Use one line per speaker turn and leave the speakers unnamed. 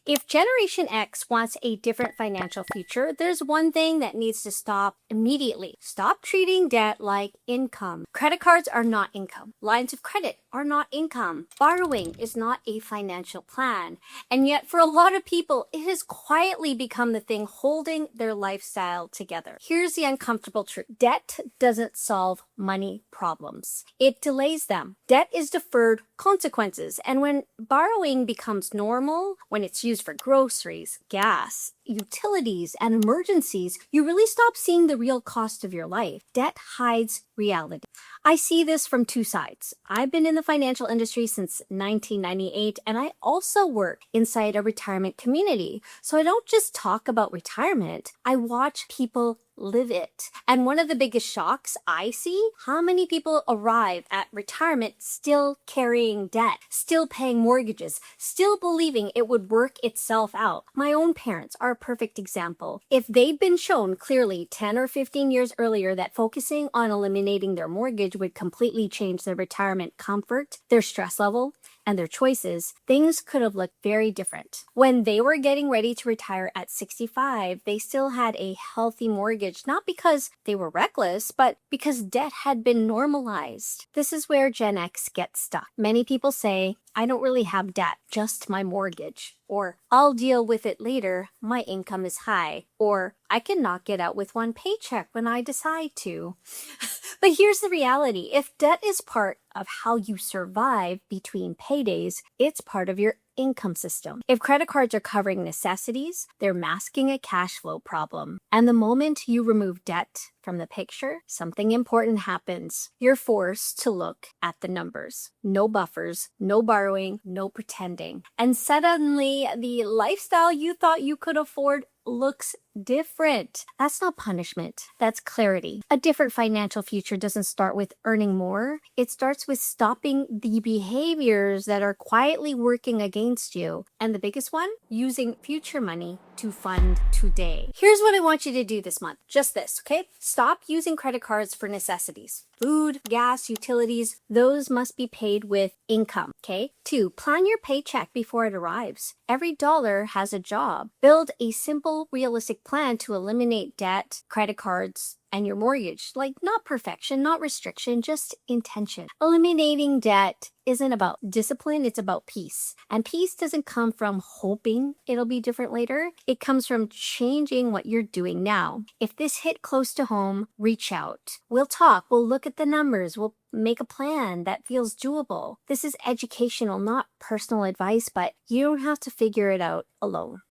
If Generation X wants a different financial future, there's one thing that needs to stop immediately. Stop treating debt like income. Credit cards are not income. Lines of credit are not income. Borrowing is not a financial plan. And yet, for a lot of people, it has quietly become the thing holding their lifestyle together. Here's the uncomfortable truth. Debt doesn't solve money problems. It delays them. Debt is deferred consequences. And when borrowing becomes normal, when it's used for groceries, gas, utilities, and emergencies, you really stop seeing the real cost of your life. Debt hides reality. I see this from two sides. I've been in the financial industry since 1998, and I also work inside a retirement community. So I don't just talk about retirement, I watch people live it. And one of the biggest shocks I see, how many people arrive at retirement still carrying debt, still paying mortgages, still believing it would work itself out. My own parents are a perfect example. If they'd been shown clearly 10 or 15 years earlier that focusing on eliminating their mortgage would completely change their retirement comfort, their stress level, and their choices, things could have looked very different. When they were getting ready to retire at 65, they still had a healthy mortgage, not because they were reckless, but because debt had been normalized. This is where Gen X gets stuck. Many people say, I don't really have debt, just my mortgage. Or, I'll deal with it later, my income is high. Or, I can knock it out with one paycheck when I decide to. But here's the reality. If debt is part of how you survive between paydays, it's part of your income system. If credit cards are covering necessities, they're masking a cash flow problem. And the moment you remove debt from the picture, something important happens. You're forced to look at the numbers. No buffers, no borrowing, no pretending. And suddenly, the lifestyle you thought you could afford looks different. That's not punishment. That's clarity. A different financial future doesn't start with earning more. It starts with stopping the behaviors that are quietly working against you. And the biggest one, using future money to fund today. Here's what I want you to do this month. Just this, okay? Stop using credit cards for necessities. Food, gas, utilities, those must be paid with income, okay? 2, plan your paycheck before it arrives. Every dollar has a job. Build a simple, realistic plan to eliminate debt, credit cards, and your mortgage. Like, not perfection, not restriction, just intention. Eliminating debt isn't about discipline, it's about peace. And peace doesn't come from hoping it'll be different later. It comes from changing what you're doing now. If this hit close to home, reach out. We'll talk, we'll look at the numbers, we'll make a plan that feels doable. This is educational, not personal advice, but you don't have to figure it out alone.